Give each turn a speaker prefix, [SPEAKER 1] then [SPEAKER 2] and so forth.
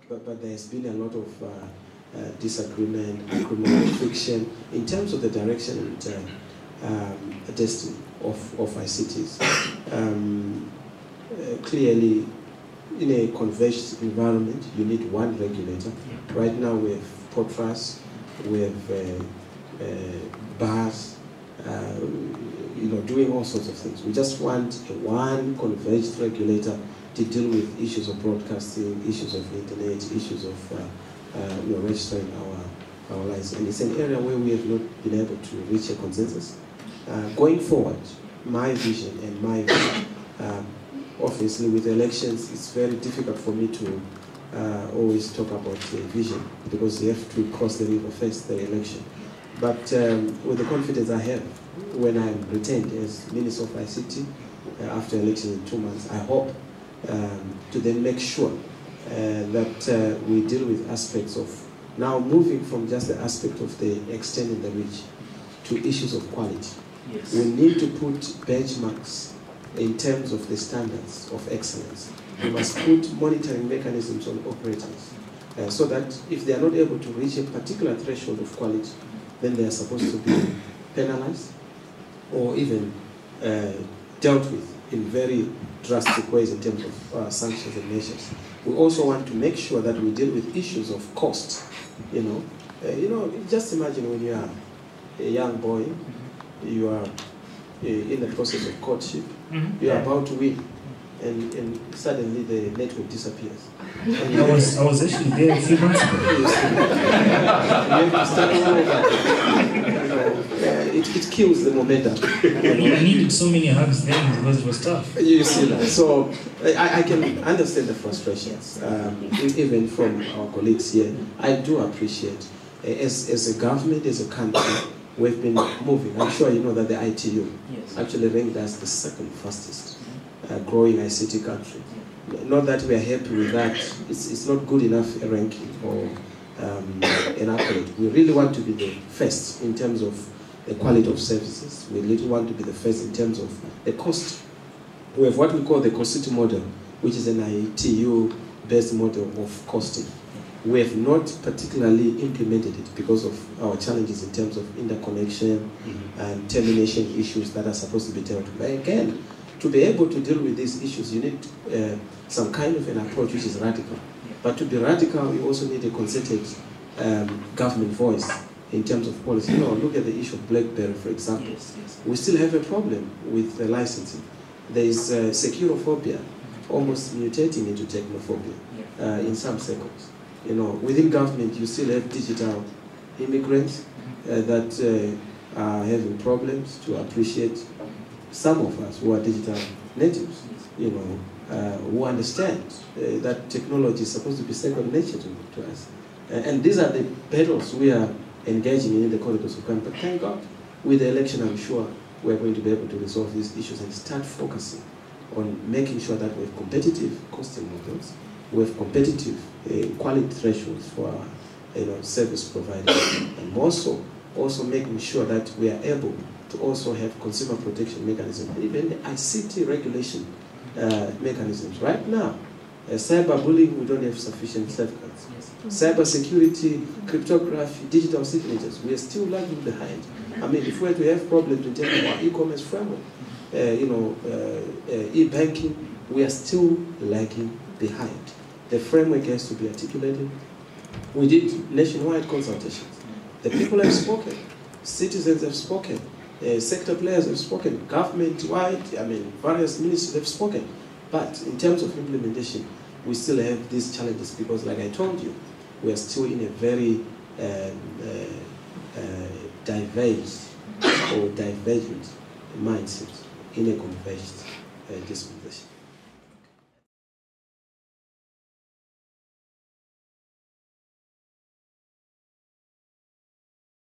[SPEAKER 1] but there has been a lot of disagreement, agreement, friction in terms of the direction and destiny of ICTs. Clearly, in a converged environment, you need one regulator. Right now we have port trusts, we have bars, doing all sorts of things. We just want one converged regulator to deal with issues of broadcasting, issues of internet, issues of registering our license. And it's an area where we have not been able to reach a consensus. Going forward, my vision and my obviously with elections, it's very difficult for me to always talk about the vision because you have to cross the river first, the election. But with the confidence I have, when I'm retained as Minister of ICT after election in 2 months, I hope to then make sure that we deal with aspects of now moving from just the aspect of the extending the reach to issues of quality.
[SPEAKER 2] Yes.
[SPEAKER 1] We need to put benchmarks in terms of the standards of excellence. We must put monitoring mechanisms on operators so that if they are not able to reach a particular threshold of quality, then they are supposed to be penalized or even dealt with in very drastic ways in terms of sanctions and measures. We also want to make sure that we deal with issues of cost. Just imagine when you are a young boy, you are in the process of courtship, you are about to win, and suddenly the network disappears.
[SPEAKER 3] I was actually there a few months ago.
[SPEAKER 1] You have to start all over. It kills the momentum.
[SPEAKER 3] I needed so many hugs then because it was tough.
[SPEAKER 1] You see that. So I can understand the frustrations, even from our colleagues here. I do appreciate, as a government, as a country, we've been moving. I'm sure you know that the ITU actually ranked as the second fastest growing ICT country. Not that we are happy with that. It's not good enough a ranking or an accolade. We really want to be the first in terms of the quality of services. We really want to be the first in terms of the cost. We have what we call the cost model, which is an ITU-based model of costing. We have not particularly implemented it because of our challenges in terms of interconnection and termination issues that are supposed to be dealt with. But again, to be able to deal with these issues, you need some kind of an approach which is radical. But to be radical, you also need a concerted government voice in terms of policy. Look at the issue of BlackBerry, for example. We still have a problem with the licensing. There is securophobia almost mutating into technophobia in some circles. Within government, you still have digital immigrants that are having problems to appreciate some of us who are digital natives, who understand that technology is supposed to be second nature to us. And these are the battles we are engaging in the corridors of government. But thank God, with the election, I'm sure we're going to be able to resolve these issues and start focusing on making sure that we have competitive costing models, we have competitive quality thresholds for our service providers, and also making sure that we are able to also have consumer protection mechanisms, and even the ICT regulation mechanisms. Right now, cyberbullying, we don't have sufficient safeguards. Cyber security, cryptography, digital signatures, we are still lagging behind. I mean, if we were to have problems in terms of our e-commerce framework, e-banking, we are still lagging behind. The framework has to be articulated. We did nationwide consultations. The people have spoken. Citizens have spoken. Sector players have spoken. Government-wide, various ministries have spoken. But in terms of implementation, we still have these challenges because, like I told you, we are still in a very diverged or divergent mindset in a converged dispensation.